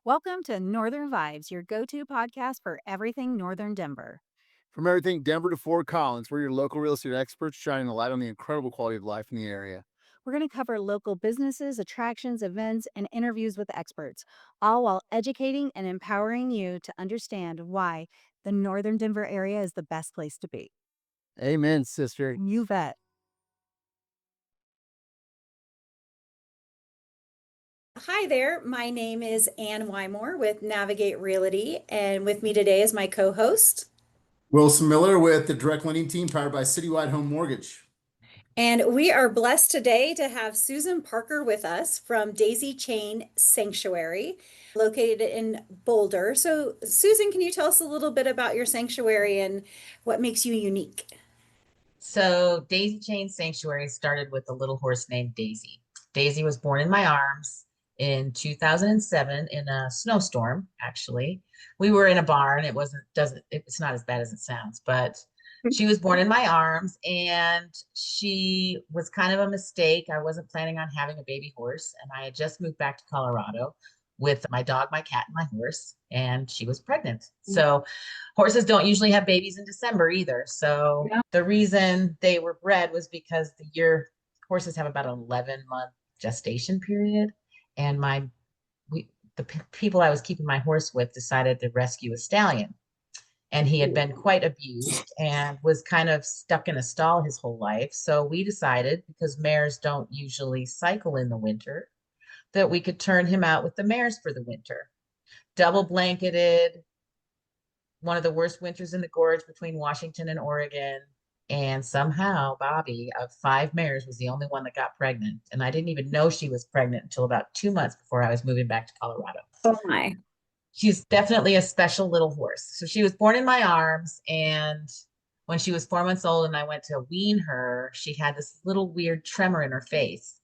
Welcome to Northern Vibes, your go-to podcast for everything Northern Denver. From everything Denver to Fort Collins, we're your local real estate experts shining a light on the incredible quality of life in the area. We're going to cover local businesses, attractions, events, and interviews with experts, all while educating and empowering you to understand why the Northern Denver area is the best place to be. Amen, sister. You bet. Hi there. My name is Ann Wymore with Navigate Realty, and with me today is my co-host. Wilson Miller with the direct lending team powered by Citywide Home Mortgage. And we are blessed today to have Susan Parker with us from Daisy Chain Sanctuary, located in Boulder. So, Susan, can you tell us a little bit about your sanctuary and what makes you unique? So Daisy Chain Sanctuary started with a little horse named Daisy. Daisy was born in my arms in 2007 in a snowstorm, actually. We were in a barn. It's not as bad as it sounds, but she was born in my arms and she was kind of a mistake. I wasn't planning on having a baby horse, and I had just moved back to Colorado with my dog, my cat, and my horse, and she was pregnant. So horses don't usually have babies in December either. So the reason they were bred was because horses have about an 11-month gestation period. And the people I was keeping my horse with decided to rescue a stallion. And he had been quite abused and was kind of stuck in a stall his whole life. So we decided, because mares don't usually cycle in the winter, that we could turn him out with the mares for the winter. Double blanketed, one of the worst winters in the gorge between Washington and Oregon. And somehow Bobby, of 5 mares, was the only one that got pregnant. And I didn't even know she was pregnant until about 2 months before I was moving back to Colorado. Oh my. She's definitely a special little horse. So she was born in my arms. And when she was 4 months old and I went to wean her, she had this little weird tremor in her face.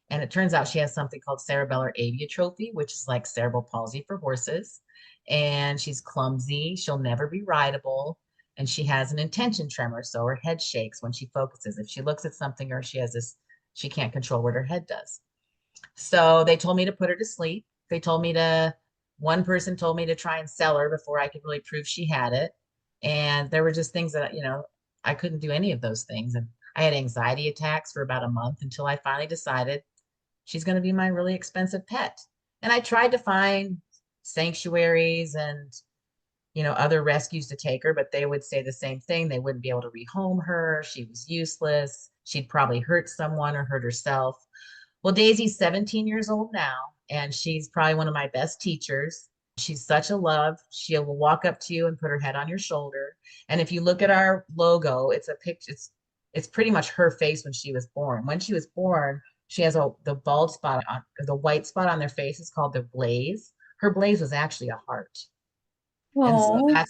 And it turns out she has something called cerebellar aviotrophy, which is like cerebral palsy for horses. And she's clumsy. She'll never be rideable. And she has an intention tremor. So her head shakes when she focuses. If she looks at something or she can't control what her head does. So they told me to put her to sleep. One person told me to try and sell her before I could really prove she had it. And there were just things that, I couldn't do any of those things. And I had anxiety attacks for about a month until I finally decided she's going to be my really expensive pet. And I tried to find sanctuaries and, other rescues to take her, but they would say the same thing. They wouldn't be able to rehome her. She was useless. She'd probably hurt someone or hurt herself. Well, Daisy's 17 years old now, and she's probably one of my best teachers. She's such a love. She will walk up to you and put her head on your shoulder. And if you look at our logo, it's a picture. It's pretty much her face when she was born. When she was born, she has the bald spot on the white spot on their face is called their blaze. Her blaze was actually a heart. And so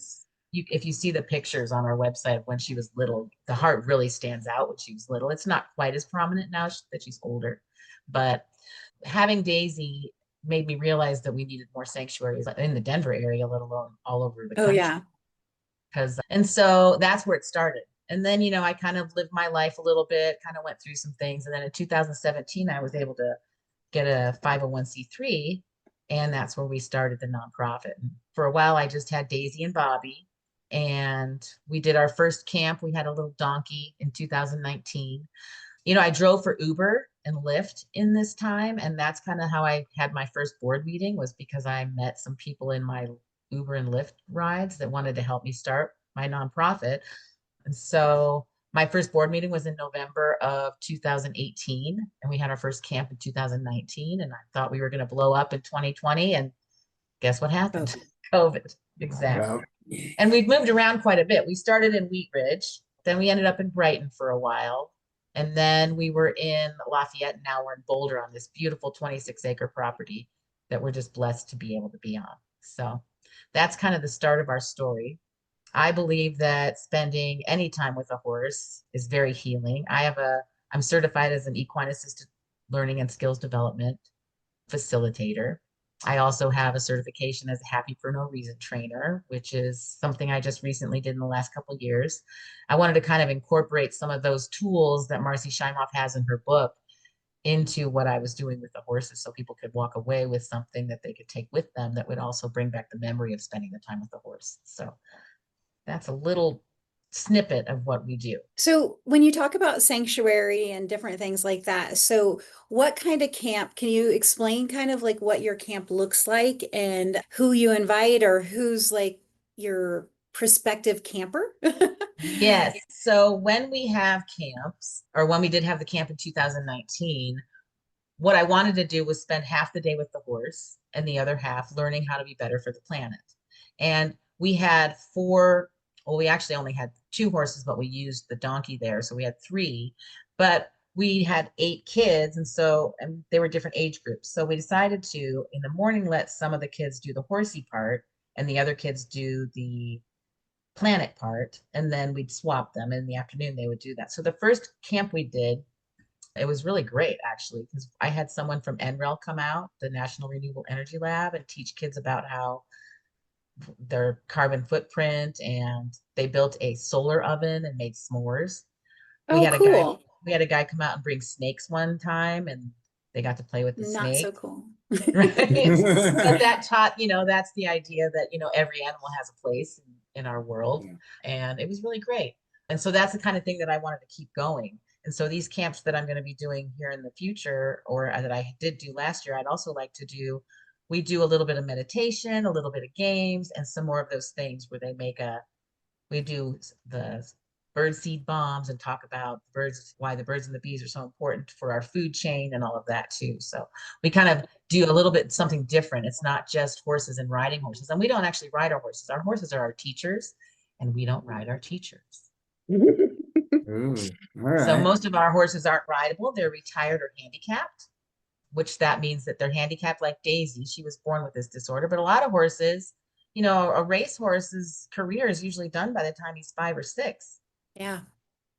if you see the pictures on our website of when she was little, the heart really stands out when she was little. It's not quite as prominent now that she's older, but having Daisy made me realize that we needed more sanctuaries in the Denver area, let alone all over the country. Oh, yeah. And so that's where it started. And then, I kind of lived my life a little bit, kind of went through some things. And then in 2017, I was able to get a 501c3, and that's where we started the nonprofit. And for a while, I just had Daisy and Bobby, and we did our first camp. We had a little donkey in 2019. I drove for Uber and Lyft in this time, and that's kind of how I had my first board meeting, was because I met some people in my Uber and Lyft rides that wanted to help me start my nonprofit. And so my first board meeting was in November of 2018, and we had our first camp in 2019, and I thought we were going to blow up in 2020, and guess what happened? COVID. Exactly. Wow. And we've moved around quite a bit. We started in Wheat Ridge, then we ended up in Brighton for a while, and then we were in Lafayette, and now we're in Boulder on this beautiful 26-acre property that we're just blessed to be able to be on. So that's kind of the start of our story. I believe that spending any time with a horse is very healing. I'm certified as an equine-assisted learning and skills development facilitator. I also have a certification as a happy for no reason trainer, which is something I just recently did in the last couple of years. I wanted to kind of incorporate some of those tools that Marcy Scheimoff has in her book into what I was doing with the horses so people could walk away with something that they could take with them that would also bring back the memory of spending the time with the horse. So that's a little snippet of what we do. So when you talk about sanctuary and different things like that, so what kind of camp, can you explain kind of like what your camp looks like and who you invite or who's like your prospective camper? Yes. So when we have camps, or when we did have the camp in 2019, what I wanted to do was spend half the day with the horse and the other half learning how to be better for the planet. And we had four, well, we actually only had two horses, but we used the donkey there. So we had three, but we had 8 kids. And they were different age groups. So we decided to, in the morning, let some of the kids do the horsey part and the other kids do the planet part. And then we'd swap them. In the afternoon, they would do that. So the first camp we did, it was really great actually, because I had someone from NREL come out, the National Renewable Energy Lab, and teach kids about how their carbon footprint, and they built a solar oven and made s'mores. We Oh, had a guy cool. we had a guy come out and bring snakes one time, and they got to play with the Not so snakes. cool. Right. But that taught, that's the idea that, every animal has a place in our world. Yeah. And it was really great. And so that's the kind of thing that I wanted to keep going. And so these camps that I'm going to be doing here in the future, or that I did do last year, I'd also like to do, we do a little bit of meditation, a little bit of games, and some more of those things where we do the bird seed bombs and talk about birds, why the birds and the bees are so important for our food chain and all of that too. So we kind of do a little bit something different. It's not just horses and riding horses. And we don't actually ride our horses. Our horses are our teachers, and we don't ride our teachers. Ooh, all So right. most of our horses aren't rideable. They're retired or handicapped, which that means that they're handicapped like Daisy. She was born with this disorder. But a lot of horses, a racehorse's career is usually done by the time he's 5 or 6. Yeah,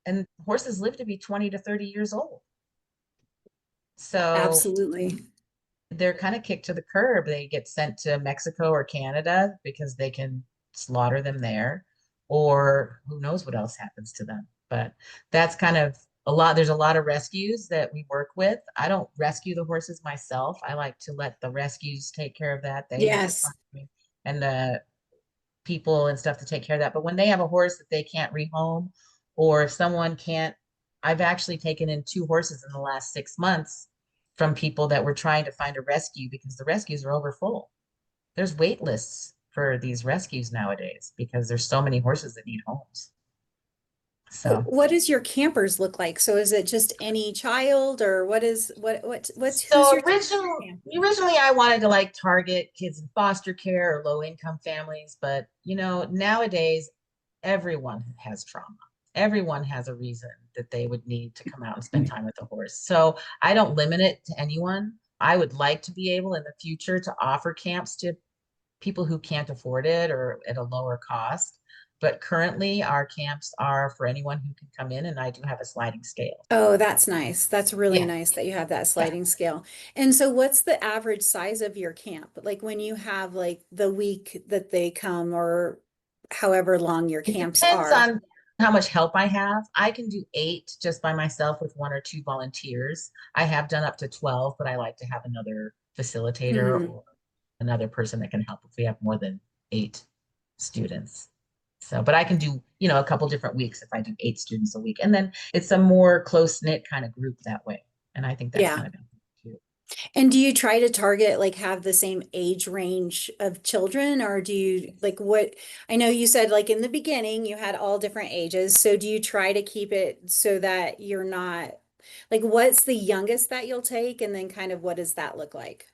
And horses live to be 20 to 30 years old. So absolutely. they're kind of kicked to the curb. They get sent to Mexico or Canada because they can slaughter them there, or who knows what else happens to them. But that's kind of a lot. There's a lot of rescues that we work with. I don't rescue the horses myself. I like to let the rescues take care of that. They have to Yes. find me and the people and stuff to take care of that. But when they have a horse that they can't rehome, or if someone can't, I've actually taken in 2 horses in the last 6 months from people that were trying to find a rescue because the rescues are over full. There's wait lists for these rescues nowadays because there's so many horses that need homes. So What does your campers look like? So is it just any child or what's who's So your camper? originally I wanted to like target kids in foster care or low income families, but nowadays everyone has trauma. Everyone has a reason that they would need to come out and spend time with a horse. So I don't limit it to anyone. I would like to be able in the future to offer camps to people who can't afford it or at a lower cost. But currently our camps are for anyone who can come in, and I do have a sliding scale. Oh, that's nice. That's really Yeah. nice that you have that Yeah. sliding scale. And so what's the average size of your camp? Like when you have like the week that they come or however long your It camps depends are. on how much help I have. I can do 8 just by myself with 1 or 2 volunteers. I have done up to 12, but I like to have another facilitator Mhm. or another person that can help if we have more than 8 students. So, but I can do, a couple different weeks if I do 8 students a week. And then it's a more close-knit kind of group that way. And I think that's Yeah. kind of cute. And do you try to target like have the same age range of children or do you like what I know you said like in the beginning you had all different ages. So do you try to keep it so that you're not like what's the youngest that you'll take and then kind of what does that look like?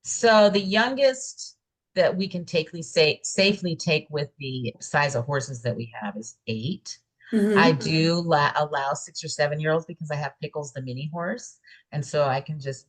So the youngest that we can safely take with the size of horses that we have is 8. I Hmm. do allow 6 or 7-year-olds because I have Pickles, the mini horse. And so I can just,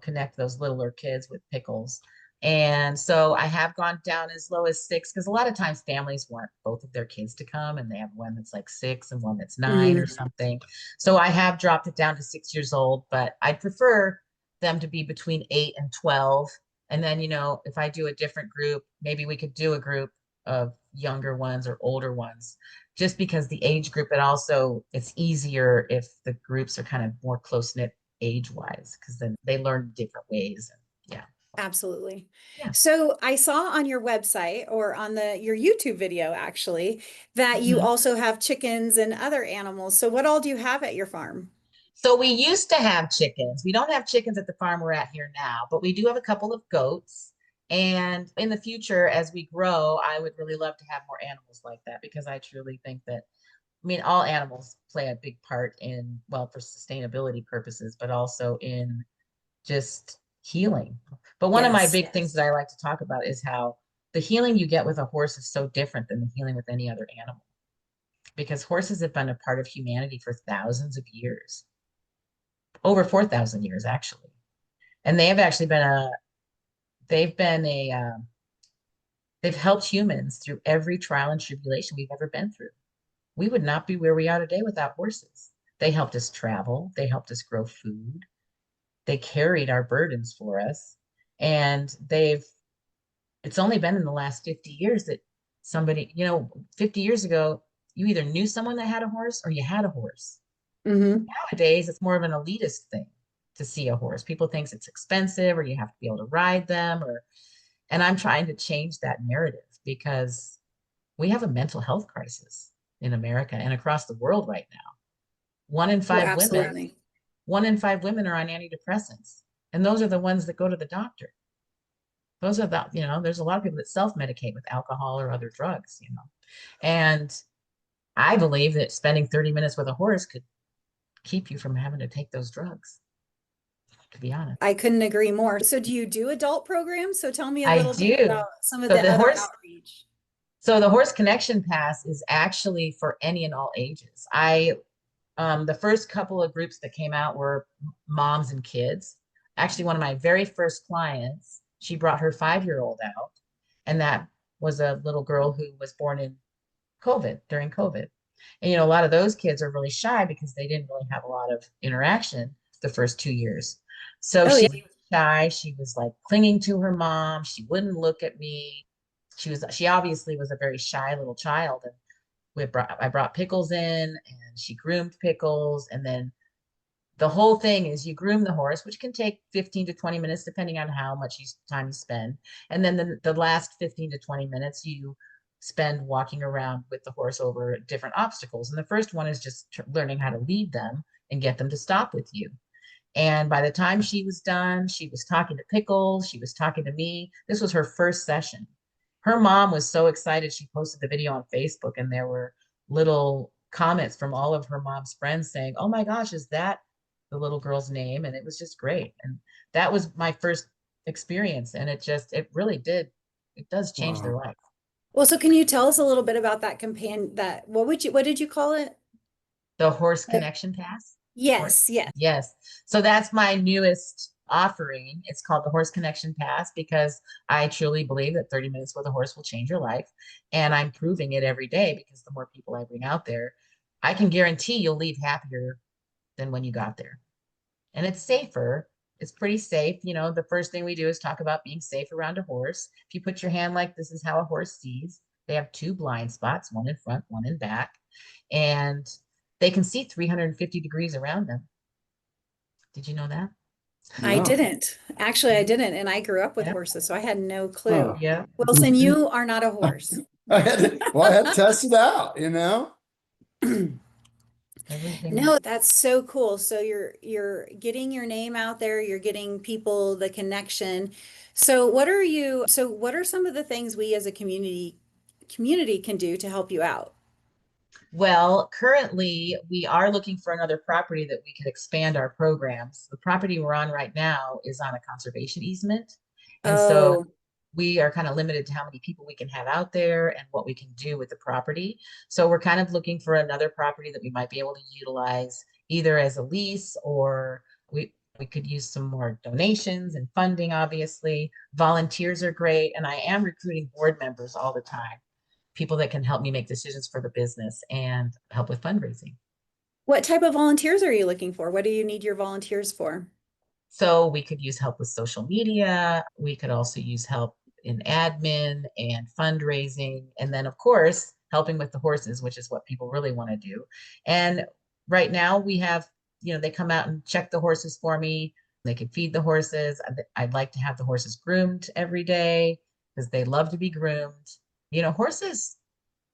connect those littler kids with Pickles. And so I have gone down as low as 6 because a lot of times families want both of their kids to come and they have one that's like 6 and one that's 9 or Hmm. something. So I have dropped it down to 6 years old, but I prefer them to be between 8 and 12. And then, if I do a different group, maybe we could do a group of younger ones or older ones just because the age group, it's easier if the groups are kind of more close knit age-wise, because then they learn different ways. And yeah. Absolutely. Yeah. So I saw on your website or on your YouTube video actually that you Mhm. also have chickens and other animals. So what all do you have at your farm? So we used to have chickens. We don't have chickens at the farm we're at here now, but we do have a couple of goats. And in the future, as we grow, I would really love to have more animals like that, because I truly think that, I mean, all animals play a big part in, well, for sustainability purposes, but also in just healing. But one of my Yes. big things that I like to talk about is how the healing you get with a horse is so different than the healing with any other animal, because horses have been a part of humanity for thousands of years, over 4,000 years actually. And they have actually been they've been a, they've helped humans through every trial and tribulation we've ever been through. We would not be where we are today without horses. They helped us travel. They helped us grow food. They carried our burdens for us. And it's only been in the last 50 years that somebody, 50 years ago, you either knew someone that had a horse or you had a horse. Hmm. Nowadays, it's more of an elitist thing to see a horse. People think it's expensive or you have to be able to ride them, and I'm trying to change that narrative, because we have a mental health crisis in America and across the world right now. One in Oh, five women, absolutely. 1 in 5 women are on antidepressants. And those are the ones that go to the doctor. Those are there's a lot of people that self-medicate with alcohol or other drugs. And I believe that spending 30 minutes with a horse could keep you from having to take those drugs, to be honest. I couldn't agree more. So do you do adult programs? So tell me a I little bit do. about some of So the the other horse, outreach. so the Horse Connection Pass is actually for any and all ages. The first couple of groups that came out were moms and kids. Actually, one of my very first clients, she brought her 5-year-old out, and that was a little girl who was born in COVID, during COVID. And, a lot of those kids are really shy because they didn't really have a lot of interaction the first 2 years. So Oh, yeah. she was shy. She was like clinging to her mom. She wouldn't look at me. She obviously was a very shy little child. And I brought Pickles in, and she groomed Pickles. And then the whole thing is you groom the horse, which can take 15 to 20 minutes, depending on how much time you spend. And then the last 15 to 20 minutes, you spend walking around with the horse over different obstacles. And the first one is just learning how to lead them and get them to stop with you. And by the time she was done, she was talking to Pickles, she was talking to me. This was her first session. Her mom was so excited. She posted the video on Facebook, and there were little comments from all of her mom's friends saying, "Oh my gosh, is that the little girl's name?" And it was just great. And that was my first experience. And it really it does change their Wow. life. Well, so can you tell us a little bit about that companion what did you call it? The Horse Connection Pass. Horse. Yes, yes. Yes. So that's my newest offering. It's called the Horse Connection Pass, because I truly believe that 30 minutes with a horse will change your life. And I'm proving it every day, because the more people I bring out there, I can guarantee you'll leave happier than when you got there. And it's safer. It's pretty safe. The first thing we do is talk about being safe around a horse. If you put your hand like this is how a horse sees. They have 2 blind spots, one in front, one in back. And they can see 350 degrees around them. Did you know that? I No. didn't. Actually, I Mhm. didn't. And I grew up with Yeah. horses, so I had no Huh. clue. Yeah. Wilson, you are not a horse. I had to test it out. Everything. No, that's so cool. So you're getting your name out there, you're getting people the connection. So what are some of the things we as a community can do to help you out? Well, currently we are looking for another property that we could expand our programs. The property we're on right now is on a conservation easement. And so Oh, we are kind of limited to how many people we can have out there and what we can do with the property. So we're kind of looking for another property that we might be able to utilize either as a lease, or we could use some more donations and funding, obviously. Volunteers are great. And I am recruiting board members all the time, people that can help me make decisions for the business and help with fundraising. what type of volunteers are you looking for? What do you need your volunteers for? So we could use help with social media. We could also use help in admin and fundraising. And then, of course, helping with the horses, which is what people really want to do. And right now we have they come out and check the horses for me. They can feed the horses. I'd like to have the horses groomed every day because they love to be groomed. Horses,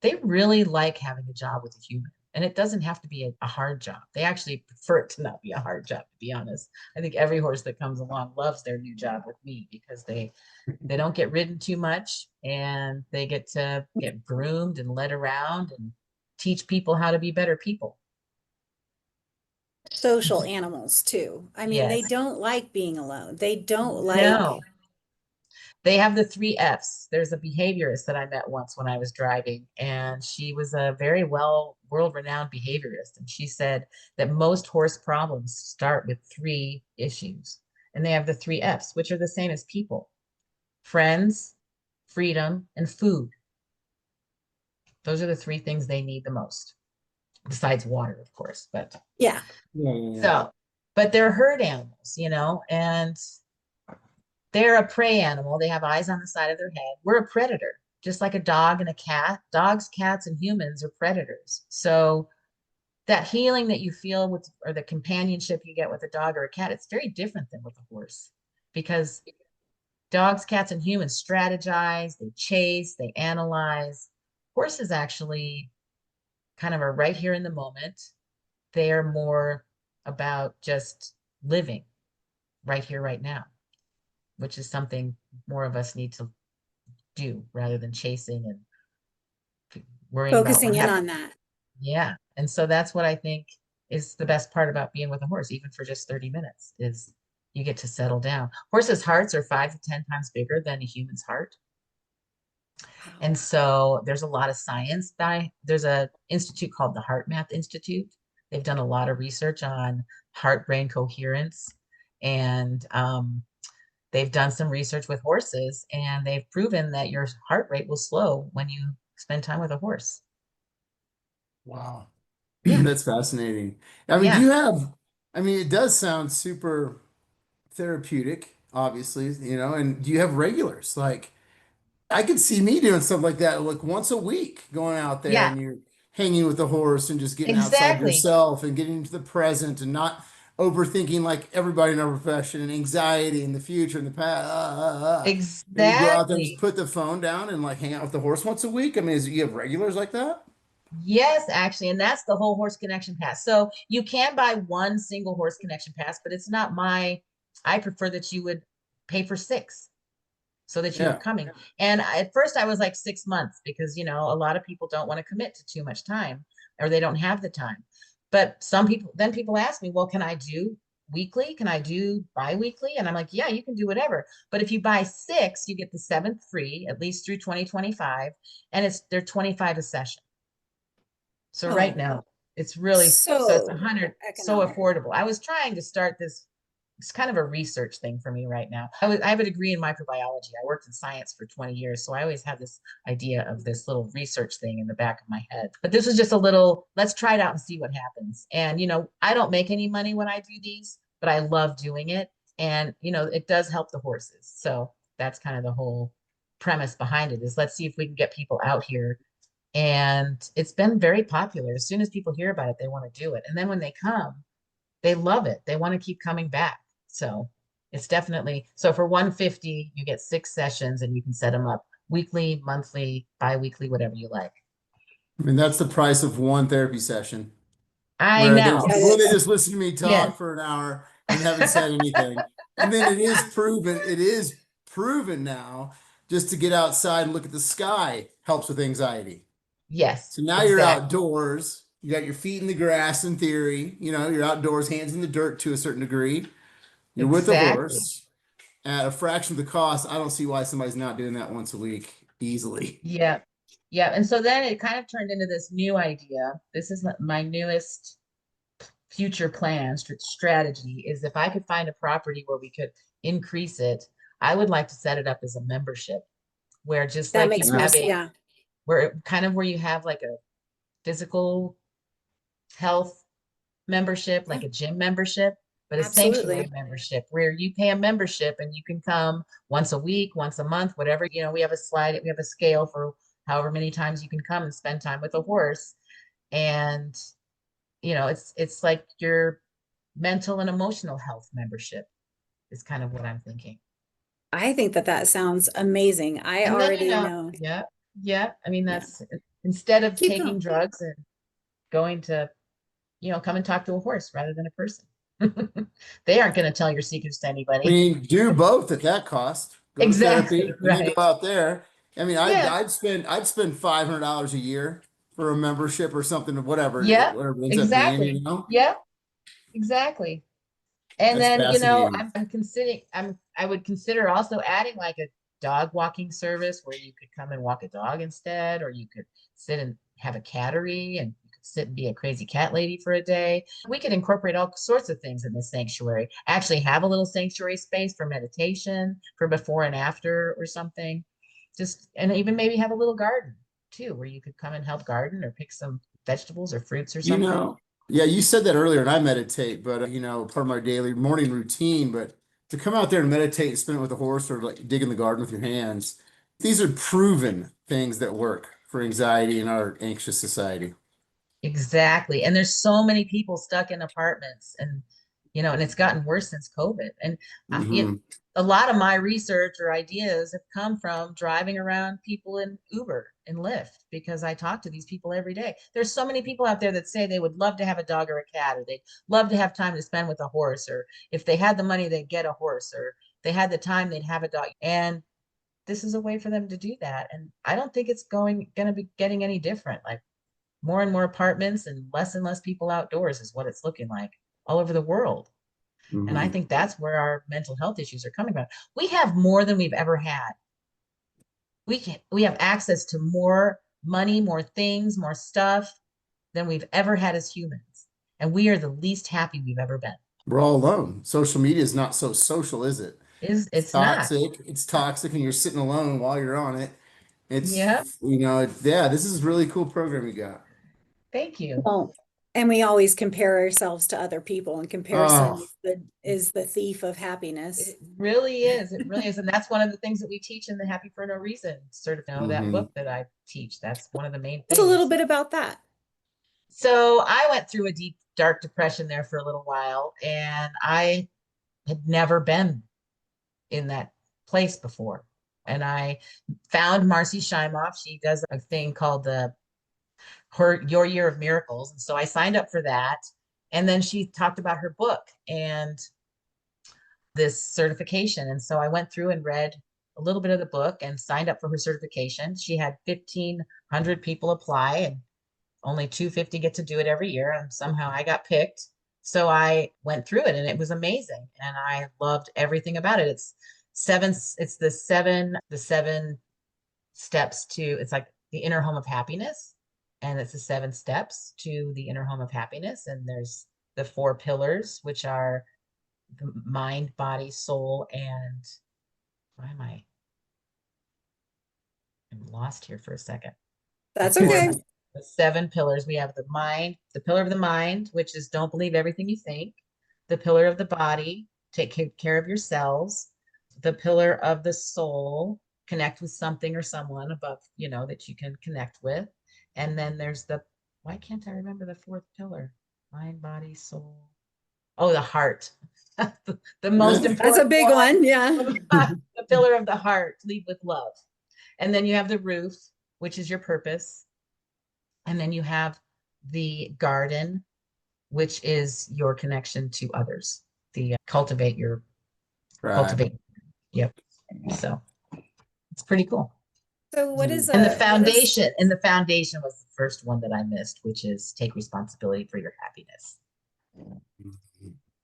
they really like having a job with a human. And it doesn't have to be a hard job. They actually prefer it to not be a hard job, to be honest. I think every horse that comes along loves their new job with me because they don't get ridden too much and they get to get groomed and led around and teach people how to be better people. Social animals too. I mean, they Yes. don't like being alone. They don't like, No. They have the 3 Fs. There's a behaviorist that I met once when I was driving, and she was a very world-renowned behaviorist. And she said that most horse problems start with 3 issues. And they have the 3 Fs, which are the same as people: friends, freedom, and food. Those are the 3 things they need the most, besides water, of course. But yeah. but they're herd animals, and they're a prey animal. They have eyes on the side of their head. We're a predator, just like a dog and a cat. Dogs, cats, and humans are predators. So that healing that you feel with, or the companionship you get with a dog or a cat, it's very different than with a horse, because dogs, cats, and humans strategize, they chase, they analyze. Horses actually kind of are right here in the moment. They are more about just living right here, right now, which is something more of us need to do rather than chasing and worrying about Focusing what in happens. on that. Yeah. And so that's what I think is the best part about being with a horse, even for just 30 minutes, is you get to settle down. Horses' hearts are 5 to 10 times bigger than a human's heart. And so there's a lot of science. There's a institute called the Heart Math Institute. They've done a lot of research on heart-brain coherence, and they've done some research with horses, and they've proven that your heart rate will slow when you spend time with a horse. Wow. Yeah. That's fascinating. I mean, Yeah. it does sound super therapeutic, obviously, and do you have regulars? Like, I could see me doing stuff like that, like once a week, going out there Yeah. and you're hanging with the horse and just getting outside Exactly. yourself and getting into the present and not overthinking like everybody in our profession and anxiety in the future and the past. And you go out there and just Exactly. put the phone down and like hang out with the horse once a week. I mean, you have regulars like that? Yes, actually. And that's the whole horse connection pass. So you can buy one single horse connection pass, but it's not I prefer that you would pay for 6 so that you were Yeah. coming. And at first I was like 6 months because, a lot of people don't want to commit to too much time, or they don't have the time. But then people ask me, well, can I do weekly? Can I do bi-weekly? And I'm like, yeah, you can do whatever. But if you buy 6, you get the 7th free, at least through 2025. And they're 25 a session. So right Oh, now so it's so 100, so economical. affordable. I was trying to start this. It's kind of a research thing for me right now. I have a degree in microbiology. I worked in science for 20 years. So I always have this idea of this little research thing in the back of my head. But this was just a little, let's try it out and see what happens. And, I don't make any money when I do these, but I love doing it. And, it does help the horses. So that's kind of the whole premise behind it, is let's see if we can get people out here. And it's been very popular. As soon as people hear about it, they want to do it. And then when they come, they love it. They want to keep coming back. So it's definitely, so for 150, you get 6 sessions and you can set them up weekly, monthly, bi-weekly, whatever you like. I mean, that's the price of one therapy session I where know. where they just listen to me Yes. talk for an hour and haven't said anything. And then it is proven now just to get outside and look at the sky helps with anxiety. Yes, So now you're exactly. outdoors, you got your feet in the grass in theory, you're outdoors, hands in the dirt to a certain degree. You're with a Exactly. horse at a fraction of the cost. I don't see why somebody's not doing that once a week easily. Yeah. Yeah. And so then it kind of turned into this new idea. This is my newest future plan strategy, is if I could find a property where we could increase it, I would like to set it up as a membership, where just That like you makes more, have yeah, where you have like a physical health membership, yeah, like a gym membership, but a sanctuary absolutely. membership where you pay a membership and you can come once a week, once a month, whatever. We have we have a scale for however many times you can come and spend time with a horse. And it's like mental and emotional health membership is kind of what I'm thinking. I think that that sounds amazing. I And then, already know. yeah, yeah. I mean, Yeah. that's instead of Keep taking going. drugs and going to, come and talk to a horse rather than a person. They aren't going to tell your secrets to I anybody. mean, do both at that cost. Go to Exactly, therapy and then go right. out there. I mean, Yeah, I'd spend $500 a year for a membership or something, yeah, whatever it ends up being, exactly. you know? Yeah, exactly. And That's then, fascinating. I'm considering, I would consider also adding like a dog walking service where you could come and walk a dog instead, or you could sit and have a cattery and you could sit and be a crazy cat lady for a day. We could incorporate all sorts of things in this sanctuary. Actually have a little sanctuary space for meditation, for before and after or something. Just, and even maybe have a little garden too, where you could come and help garden or pick some vegetables or fruits or You something. know, yeah, you said that earlier, and I meditate, but part of my daily morning routine. But to come out there and meditate and spend it with a horse or like dig in the garden with your hands, these are proven things that work for anxiety in our anxious society. Exactly. And there's so many people stuck in apartments and and it's gotten worse since COVID. And Hmm. a lot of my research or ideas have come from driving around people in Uber and Lyft because I talk to these people every day. There's so many people out there that say they would love to have a dog or a cat, or they'd love to have time to spend with a horse, or if they had the money, they'd get a horse, or they had the time, they'd have a dog. And this is a way for them to do that. And I don't think it's gonna be getting any different. Like more and more apartments and less people outdoors is what it's looking like all over the world. And I Hmm. think that's where our mental health issues are coming from. We have more than we've ever had. We have access to more money, more things, more stuff than we've ever had as humans. And we are the least happy we've ever been. We're all alone. Social media is not so social, is it? Is It's it's not. toxic. It's toxic, and you're sitting alone while you're on it. Yeah. Yeah, this is a really cool program you got. Thank you. Well, and we always compare ourselves to other people, and comparison Oh, is the thief of happiness. It really is. It really is. And that's one of the things that we teach in the Happy for No Reason sort of that hmm. book that I teach. That's one of the main Just a little things. bit about that. So I went through a deep, dark depression there for a little while, and I had never been in that place before. And I found Marcy Shimoff. She does a thing called Your Year of Miracles. And so I signed up for that. And then she talked about her book and this certification. And so I went through and read a little bit of the book and signed up for her certification. She had 1,500 people apply, and only 250 get to do it every year. And somehow I got picked. So I went through it and it was amazing. And I loved everything about it. It's the seven steps to, it's like the inner home of happiness. And it's the 7 steps to the inner home of happiness. And there's the 4 pillars, which are the mind, body, soul, and why am I'm lost here for a second. The That's four, okay. the 7 pillars. We have the mind, the pillar of the mind, which is don't believe everything you think. The pillar of the body, take care of yourselves. The pillar of the soul, connect with something or someone above, that you can connect with. And then there's why can't I remember the 4th pillar? Mind, body, soul. Oh, the heart. The most That's a important big one. one. Yeah. The pillar of the heart, lead with love. And then you have the roof, which is your purpose. And then you have the garden, which is your connection to others. The Right. cultivate. Yep. So it's pretty cool. So And the foundation was the first one that I missed, which is take responsibility for your happiness,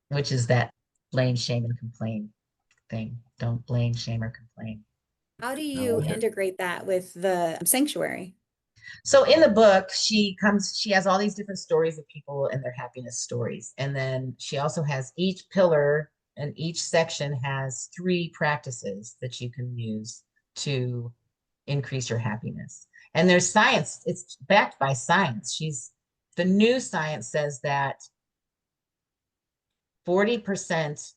which is that blame, shame, and complain thing. Don't blame, shame, or complain. how do I you love it. integrate that with the sanctuary? So in the book, she has all these different stories of people and their happiness stories. And then she also has each pillar and each section has 3 practices that you can use to increase your happiness. And there's science, it's backed by science. The new science says that 40%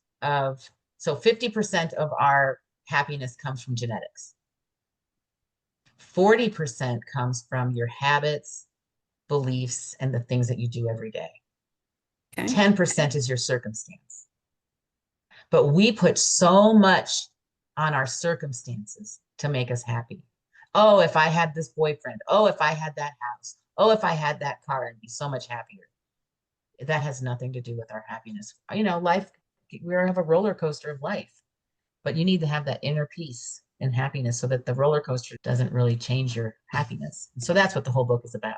so 50% of our happiness comes from genetics. 40% comes from your habits, beliefs, and the things that you do every day. Okay. 10% is your circumstance. But we put so much on our circumstances to make us happy. Oh, if I had this boyfriend. Oh, if I had that house. Oh, if I had that car, I'd be so much happier. That has nothing to do with our happiness. Life, we have a roller coaster of life, but you need to have that inner peace and happiness so that the roller coaster doesn't really change your happiness. And so that's what the whole book is about.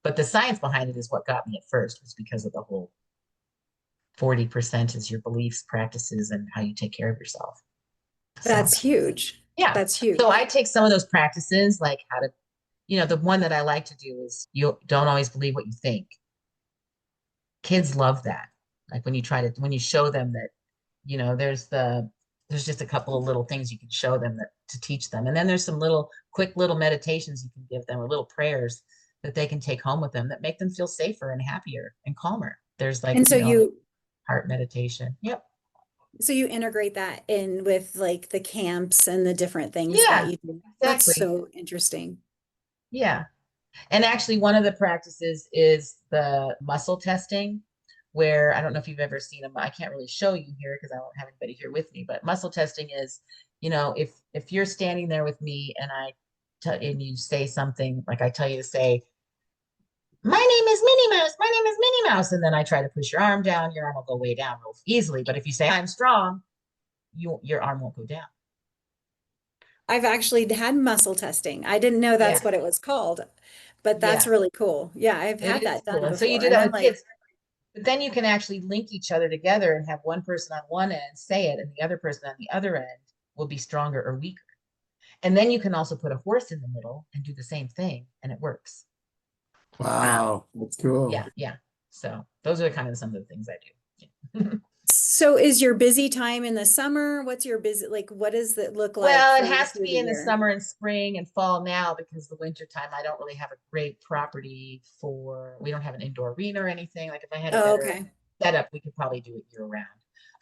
But the science behind it is what got me at first, was because of the whole 40% is your beliefs, practices, and how you take care of yourself. So, That's huge. yeah. That's huge. So I take some of those practices, like how to, the one that I like to do is you don't always believe what you think. Kids love that. Like when you show them that, there's just a couple of little things you can show them to teach them. And then there's some quick little meditations you can give them, or little prayers that they can take home with them that make them feel safer and happier and calmer. There's And so heart meditation. Yep. so you integrate that in with like the camps and the different things that Yeah, you do. That's exactly. so interesting. Yeah. And actually, one of the practices is the muscle testing, where I don't know if you've ever seen them. I can't really show you here because I don't have anybody here with me. But muscle testing is, if you're standing there with me and and you say something like I tell you to say, "My name is Minnie Mouse. My name is Minnie Mouse," and then I try to push your arm down, your arm will go way down real easily. But if you say, "I'm strong," your arm won't go down. I've actually had muscle testing. I didn't know Yeah, that's what it was called, but that's yeah, really cool. Yeah, I've it had is that done cool. And so you before. do And that I'm with like, kids. But then you can actually link each other together and have one person on one end say it, and the other person on the other end will be stronger or weaker. And then you can also put a horse in the middle and do the same thing, and it works. Wow, that's cool. Yeah, yeah. So those are kind of some of the things I do. so is your busy time in the summer? What's your busy, like, what does it look like Well, for it you has to through be the in the year? summer and spring and fall now, because the winter time I don't really have a great property we don't have an indoor arena or anything. Like if I had a Oh, better okay. setup, we could probably do it year round.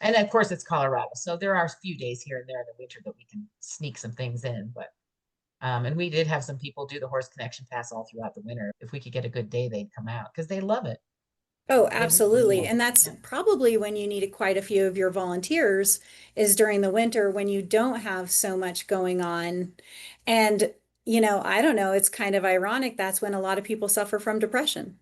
And of course it's Colorado. So there are a few days here and there in the winter that we can sneak some things in. But and we did have some people do the horse connection pass all throughout the winter. If we could get a good day, they'd come out because they love it. Oh, They really absolutely. do. And that's Yeah. probably when you need quite a few of your volunteers is during the winter when you don't have so much going on. And, I don't know, it's kind of ironic. That's when a lot of people suffer from depression.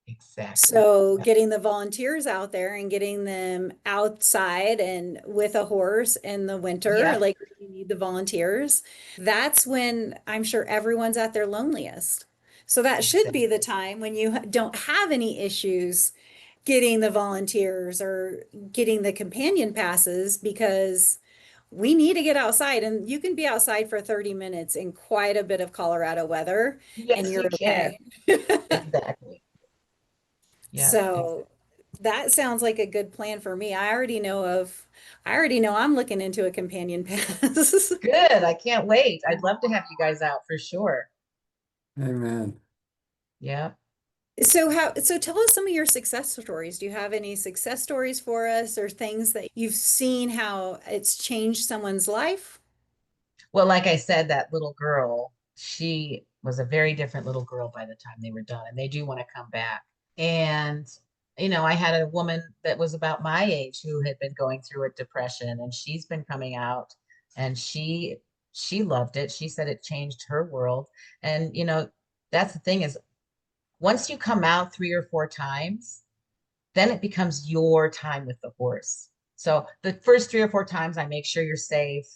Exactly. So Yep. getting the volunteers out there and getting them outside and with a horse in the winter, Yep. like you need the volunteers, that's when I'm sure everyone's at their loneliest. So that should be the Exactly. time when you don't have any issues getting the volunteers or getting the companion passes, because we need to get outside, and you can be outside for 30 minutes in quite a bit of Colorado weather and Yes, you're you can. okay. Exactly. Yeah. So that sounds like a good plan for me. I already know I'm looking into a companion pass. Good. I can't wait. I'd love to have you guys out for sure. Amen. Yeah. So tell us some of your success stories. Do you have any success stories for us, or things that you've seen how it's changed someone's life? Well, like I said, that little girl, she was a very different little girl by the time they were done, and they do want to come back. And, I had a woman that was about my age who had been going through a depression, and she's been coming out, and she loved it. She said it changed her world. And, that's the thing is, once you come out 3 or 4 times, then it becomes your time with the horse. So the first 3 or 4 times, I make sure you're safe.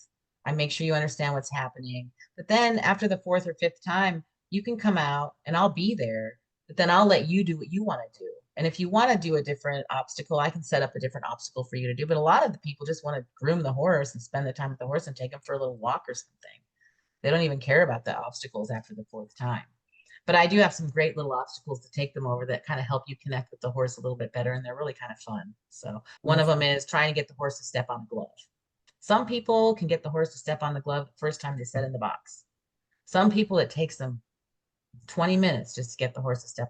I make sure you understand what's happening. But then after the fourth or fifth time, you can come out and I'll be there. But then I'll let you do what you want to do. And if you want to do a different obstacle, I can set up a different obstacle for you to do. But a lot of the people just want to groom the horse and spend the time with the horse and take them for a little walk or something. They don't even care about the obstacles after the fourth time. But I do have some great little obstacles to take them over that kind of help you connect with the horse a little bit better, and they're really kind of fun. So one of them is trying to get the horse to step on the glove. Some people can get the horse to step on the glove the first time they set in the box. Some people, it takes them 20 minutes just to get the horse to step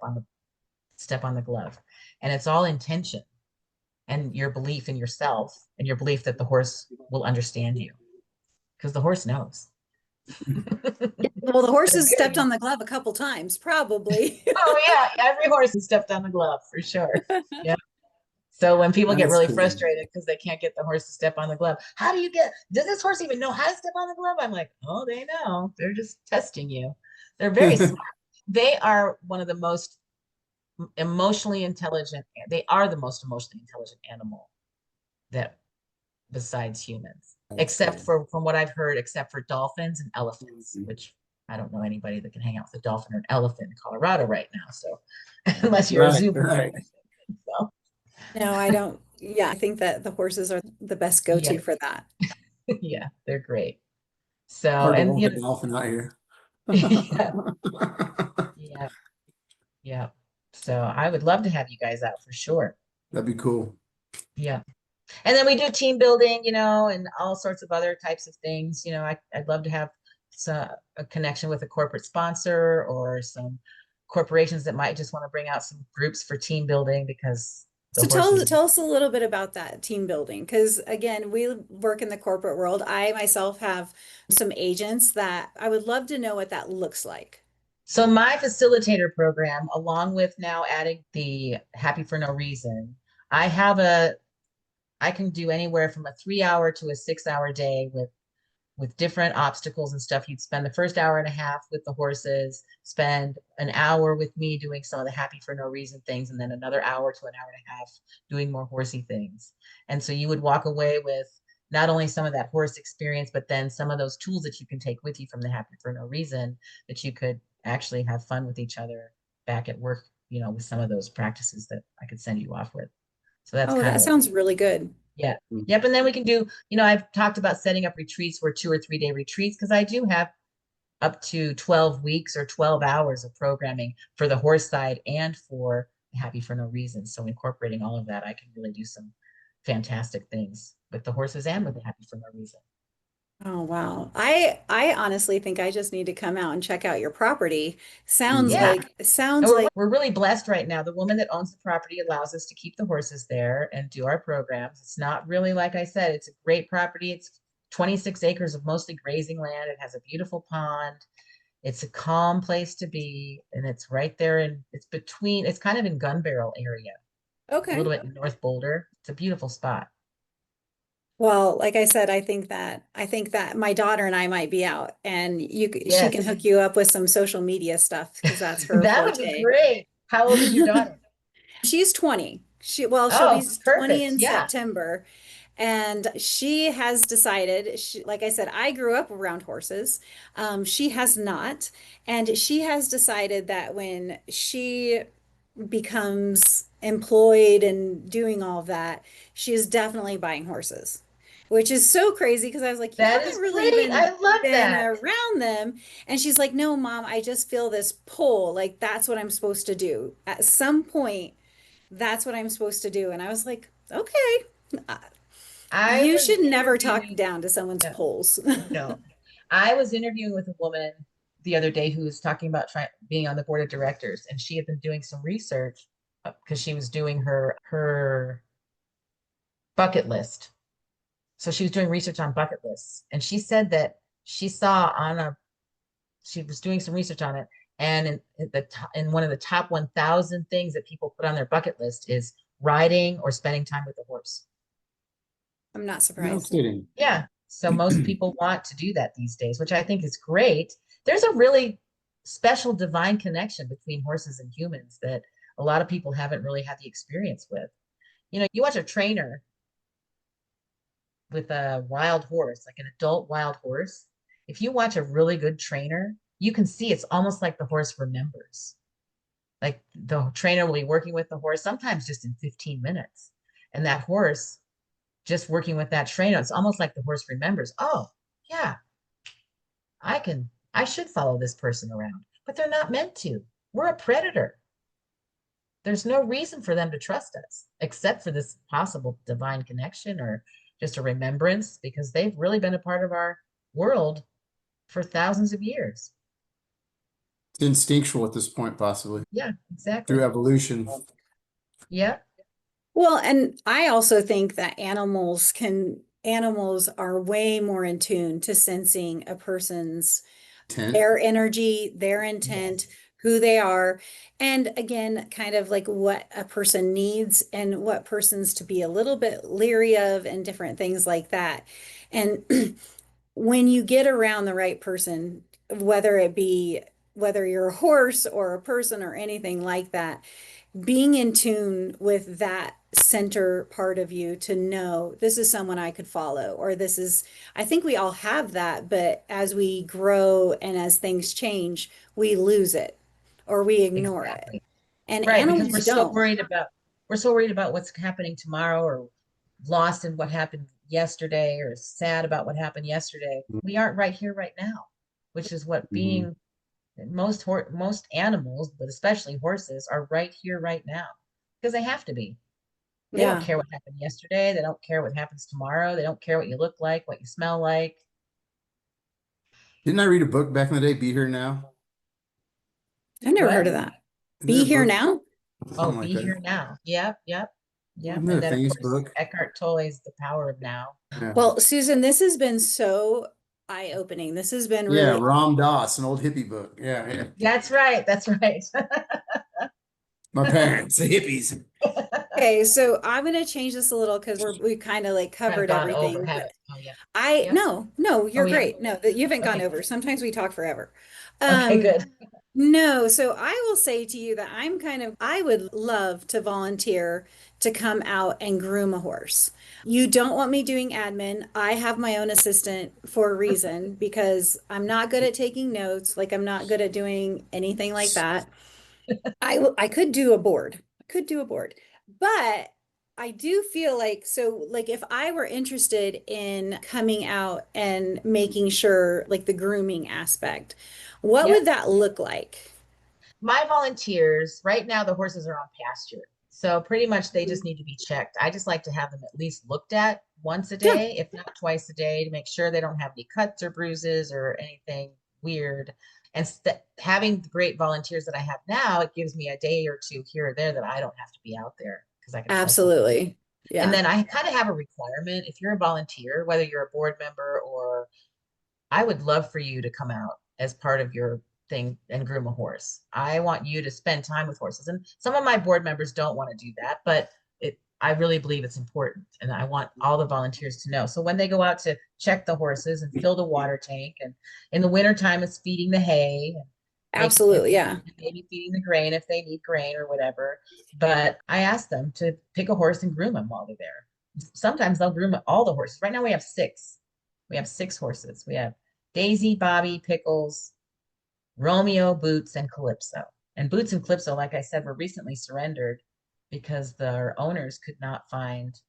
on the glove. And it's all intention and your belief in yourself and your belief that the horse will understand you, because the horse knows. Well, the horse They're has stepped good. on the glove a couple times, probably. Oh yeah, every horse has stepped on the glove for sure. Yeah. So when people get That's really cool. frustrated because they can't get the horse to step on the glove, does this horse even know how to step on the glove? I'm like, oh, they know. They're just testing you. They're very smart. They are one of the most emotionally intelligent. They are the most emotionally intelligent animal that besides humans, That's except cool. for, from what I've heard, except for dolphins and elephants, Mhm. which I don't know anybody that can hang out with a dolphin or an elephant in Colorado right now. So unless you're a Right, zoo right. person. So No, I don't. Yeah, I think that the horses are the best go-to yeah, for that. yeah, they're great. So, Hard to and walk you a know, dolphin out here. yeah, yeah, yeah. So I would love to have you guys out for sure. That'd be cool. Yeah. And then we do team building, and all sorts of other types of things. I'd love to have a connection with a corporate sponsor or some corporations that might just want to bring out some groups for team building because the So tell horses. tell us a little bit about that team building, because again, we work in the corporate world. I myself have some agents that I would love to know what that looks like. So my facilitator program, along with now adding the Happy for No Reason, I have I can do anywhere from a 3 hour to a 6 hour day with different obstacles and stuff. You'd spend the first hour and a half with the horses, spend an hour with me doing some of the Happy for No Reason things, and then another hour to an hour and a half doing more horsey things. And so you would walk away with not only some of that horse experience, but then some of those tools that you can take with you from the Happy for No Reason that you could actually have fun with each other back at work, with some of those practices that I could send you off with. So that's Oh, kind that of sounds really good. yeah. Yep. And then we can do, I've talked about setting up retreats where 2 or 3 day retreats because I do have up to 12 weeks or 12 hours of programming for the horse side and for Happy for No Reason. So incorporating all of that, I can really do some fantastic things with the horses and with the Happy for No Reason. Oh, wow. I honestly think I just need to come out and check out your property. Sounds Yeah. Mhm. like And sounds we're, like we're really blessed right now. The woman that owns the property allows us to keep the horses there and do our programs. It's not really, like I said, it's a great property. It's 26 acres of mostly grazing land. It has a beautiful pond. It's a calm place to be. And it's right there. And it's kind of in Gun Barrel area, a okay. little bit in North Boulder. It's a beautiful spot. Well, like I said, I think that my daughter and I might be out, and she can Yes, hook you up with some social media stuff because that's her that would be forte. great. How old is your daughter? She's 20. She'll be Oh, 20 perfect. in Yeah. September. And she has decided, like I said, I grew up around horses. She has not. And she has decided that when she becomes employed and doing all of that, she is definitely buying horses, which is so crazy because I was like, you That is haven't really great. I even love been that. around them. And she's like, no, mom, I just feel this pull. Like, that's what I'm supposed to do. At some point, that's what I'm supposed to do. And I was like, okay, uh, I you was should never talk interviewing. down to someone's No, pulls. no. I was interviewing with a woman the other day who was talking about being on the board of directors, and she had been doing some research because she was doing her bucket list. So she was doing research on bucket lists, and she said that she saw she was doing some research on it, and in one of the top 1,000 things that people put on their bucket list is riding or spending time with a horse. I'm not No surprised. kidding. Yeah. So most people want to do that these days, which I think is great. There's a really special divine connection between horses and humans that a lot of people haven't really had the experience with. You watch a trainer with a wild horse, like an adult wild horse. If you watch a really good trainer, you can see it's almost like the horse remembers. Like the trainer will be working with the horse, sometimes just in 15 minutes. And that horse just working with that trainer, it's almost like the horse remembers, oh, yeah, I should follow this person around, but they're not meant to. We're a predator. There's no reason for them to trust us except for this possible divine connection or just a remembrance because they've really been a part of our world for thousands of years. It's instinctual at this point, possibly Yeah, through exactly. evolution. Yeah. Well, and I also think that animals are way more in tune to sensing a person's Tent. their energy, their intent, Yes. who they are, and again, kind of like what a person needs and what persons to be a little bit leery of and different things like that. And when you get around the right person, whether you're a horse or a person or anything like that, being in tune with that center part of you to know this is someone I could follow, or this is, I think we all have that, but as we grow and as things change, we lose it or we ignore it. Exactly. And Right, because animals don't. we're so worried about what's happening tomorrow, or lost in what happened yesterday, or sad about what happened yesterday. We aren't right here right now, which is what Mhm. being most animals, but especially horses, are right here right now because they have to be. They don't Yeah. care what happened yesterday. They don't care what happens tomorrow. They don't care what you look like, what you smell like. Didn't I read a book back in the day, Be Here Now? I've never heard What? of that. Isn't there Be a here book, now. Oh, something like be that? here now. Yep, yep, yep. Wasn't that And a then of famous course book? Eckhart Tolle's The Power of Now. Yeah. Well, Susan, this has been so eye-opening. This has been Yeah, really Ram Dass, an old hippie book. Yeah, yeah. That's right. That's right. My parents, the hippies. okay. So I'm going to change this a little because we kind of like Kind of covered gone over, everything, haven't? but Oh yeah. I Yep. no, no, Oh you're yeah. great. No, that you haven't gone Okay, over. good. Sometimes we talk forever. Okay, Um, good. no, so I will say to you that I would love to volunteer to come out and groom a horse. You don't want me doing admin. I have my own assistant for a reason because I'm not good at taking notes. Like I'm not good at doing anything like that. I could do a board. I could do a board. But I do feel like so like if I were interested in coming out and making sure like the grooming aspect, what would Yep. that look like? My volunteers, right now, the horses are on pasture. So pretty much they just need to be checked. I just like to have them at least looked at once a Yeah, day, if not twice a day, to make sure they don't have any cuts or bruises or anything weird. And having the great volunteers that I have now, it gives me a day or two here or there that I don't have to be out there because I can focus. absolutely. And Yeah. then I kind of have a requirement. If you're a volunteer, whether you're a board member, or I would love for you to come out as part of your thing and groom a horse. I want you to spend time with horses. And some of my board members don't want to do that, but I really believe it's important. And I want all the volunteers to know. So when they go out to check the horses and fill the water tank, and in the wintertime, it's feeding the hay and Absolutely. Yeah. maybe feeding the grain if they need grain or whatever. But I ask them to pick a horse and groom them while they're there. Sometimes they'll groom all the horses. Right now we have six. We have six horses. We have Daisy, Bobby, Pickles, Romeo, Boots, and Calypso. And Boots and Calypso, like I said, were recently surrendered because their owners could not find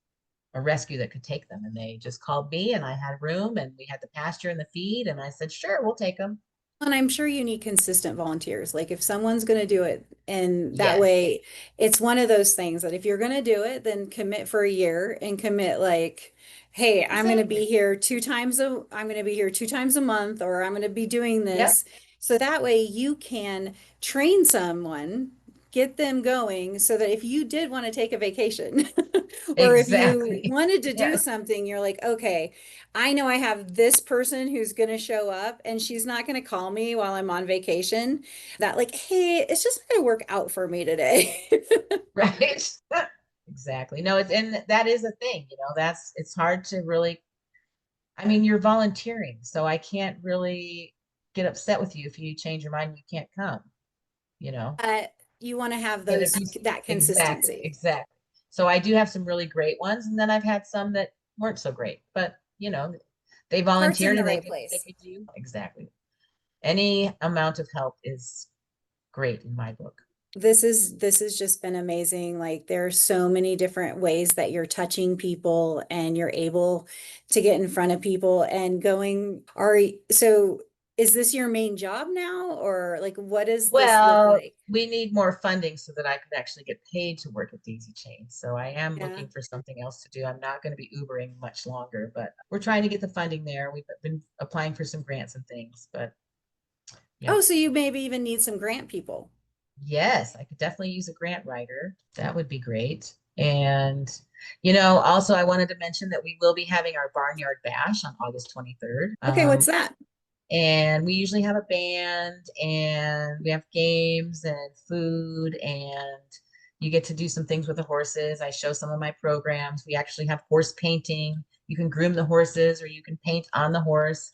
a rescue that could take them. And they just called me, and I had room, and we had the pasture and the feed. And I said, sure, we'll take them. And I'm sure you need consistent volunteers. Like if someone's going to do it, and that Yes. way it's one of those things that if you're going to do it, then commit for a year and commit like, hey, Exactly. I'm going to be here 2 times a month, or I'm going to be doing Yep. this. So that way you can train someone, get them going so that if you did want to take a vacation or if you Exactly. wanted to do Yes. something, you're like, okay, I know I have this person who's going to show up and she's not going to call me while I'm on vacation. That, like, hey, it's just going to work out for me today. Right. Exactly. No, and that is a thing, it's hard to really, I mean, you're volunteering, so I can't really get upset with you if you change your mind and you can't come, you know. But you want to have And if those, you that exactly, consistency. exactly. So I do have some really great ones, and then I've had some that weren't so great, but they Heart's in volunteered the and right they place. could do exactly. Any amount of help is great in my book. This has just been amazing. Like there are so many different ways that you're touching people and you're able to get in front of people and going, so is this your main job now? Or like what does this look Well, like? we need more funding so that I could actually get paid to work at Daisy Chain. So I am Yeah. looking for something else to do. I'm not going to be Ubering much longer, but we're trying to get the funding there. We've been applying for some grants and things, but yeah. Oh, so you maybe even need some grant people. Yes, I could definitely use a grant writer. That would be great. And, also I wanted to mention that we will be having our Barnyard Bash on August 23rd. Okay, what's that? And we usually have a band and we have games and food, and you get to do some things with the horses. I show some of my programs. We actually have horse painting. You can groom the horses or you can paint on the horse.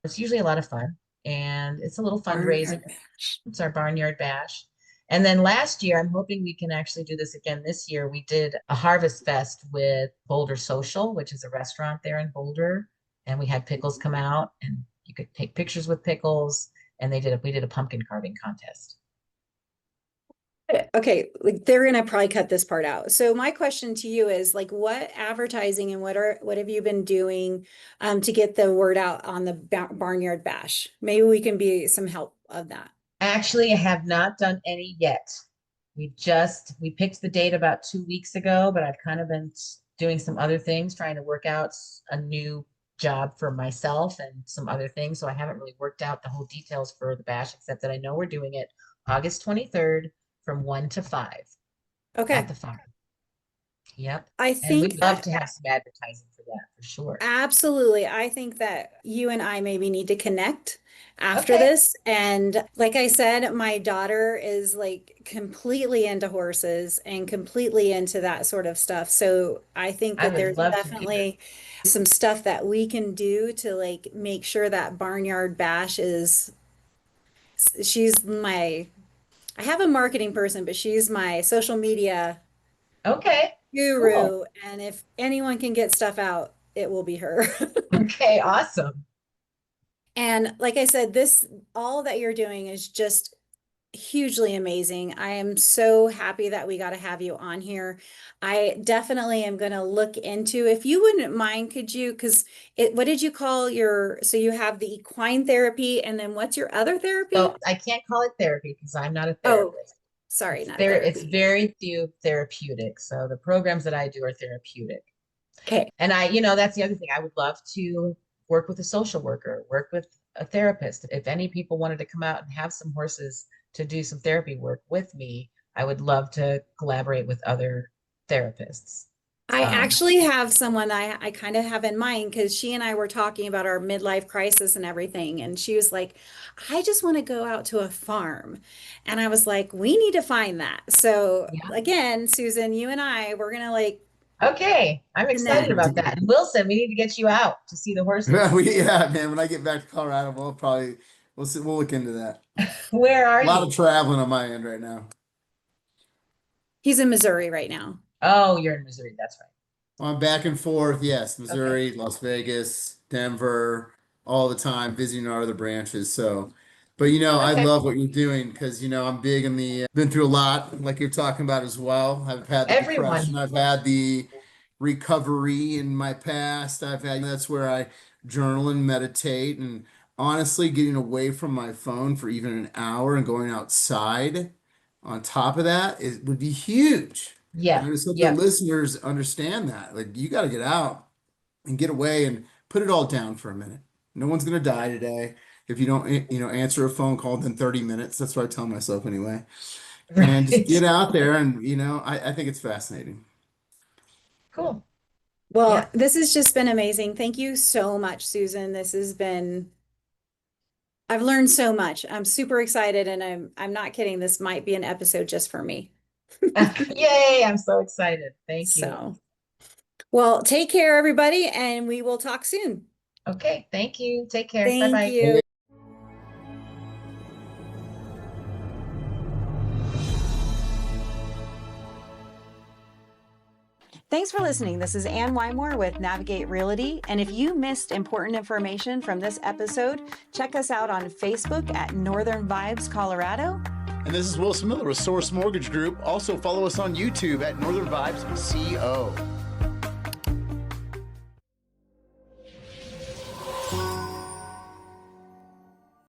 It's usually a lot of fun, and it's a little fundraising. Barnyard Bash. It's our barnyard bash. And then last year, I'm hoping we can actually do this again this year. We did a harvest fest with Boulder Social, which is a restaurant there in Boulder. And we had Pickles come out and you could take pictures with Pickles. And we did a pumpkin carving contest. Okay, like they're gonna probably cut this part out. So my question to you is like, what advertising and what have you been doing to get the word out on the Barnyard Bash? Maybe we can be some help of that. Actually, I have not done any yet. We picked the date about 2 weeks ago, but I've kind of been doing some other things, trying to work out a new job for myself and some other things. So I haven't really worked out the whole details for the bash, except that I know we're doing it August 23rd from 1 to 5 Okay, at the farm. Yep. I And think we'd love that to have some advertising for that for sure. absolutely. I think that you and I maybe need to connect after Okay. this. And like I said, my daughter is like completely into horses and completely into that sort of stuff. So I think I that would there's love to meet her. definitely some stuff that we can do to like make sure that Barnyard Bash is, she's my, I have a marketing person, but she's my social media Okay. Cool. guru. And if anyone can get stuff out, it will be her. Okay. Awesome. And like I said, all that you're doing is just hugely amazing. I am so happy that we got to have you on here. I definitely am going to look into, if you wouldn't mind, could you, what did you call so you have the equine therapy, and then what's your other therapy? So I can't call it therapy because I'm not a Oh, therapist. sorry, It's not there. It's therapy. very few therapeutic. So the programs that I do are therapeutic. Okay. And that's the other thing. I would love to work with a social worker, work with a therapist. If any people wanted to come out and have some horses to do some therapy work with me, I would love to collaborate with other therapists. I Um, actually have someone I kind of have in mind, because she and I were talking about our midlife crisis and everything. And she was like, I just want to go out to a farm. And I was like, we need to find that. So yeah. again, Susan, you and we're going to like Okay. I'm excited connect. about that. And Wilson, we need to get you out to see the horses. Yeah, man. When I get back to Colorado, we'll look into that. Where are A lot you? of traveling on my end right now. He's in Missouri right now. Oh, you're in Missouri. That's right. I'm back and forth. Yes, Okay. Missouri, Las Vegas, Denver, all the time, visiting our other branches. So, but I Okay. love what you're doing because I'm big in been through a lot, like you're talking about as well. I've had the Everyone. depression, I've had the recovery in my past. That's where I journal and meditate, and honestly, getting away from my phone for even an hour and going outside on top of that would be huge. And Yeah. I just hope the Yep. listeners understand that. Like, you got to get out and get away and put it all down for a minute. No one's going to die today if you don't, answer a phone call within 30 minutes. That's what I tell myself anyway. And just Right. get out there, and, I think it's fascinating. Cool. Well, Yeah. this has just been amazing. Thank you so much, Susan. I've learned so much. I'm super excited, and I'm not kidding. This might be an episode just for me. Yay. I'm so excited. Thank you. So, well, take care, everybody, and we will talk soon. Okay. Thank you. Take care. Thank Bye-bye. you. Thanks for listening. This is Ann Wymore with Navigate Realty. And if you missed important information from this episode, check us out on Facebook at Northern Vibes Colorado. And this is Wilson Miller with Source Mortgage Group. Also follow us on YouTube at Northern Vibes CO.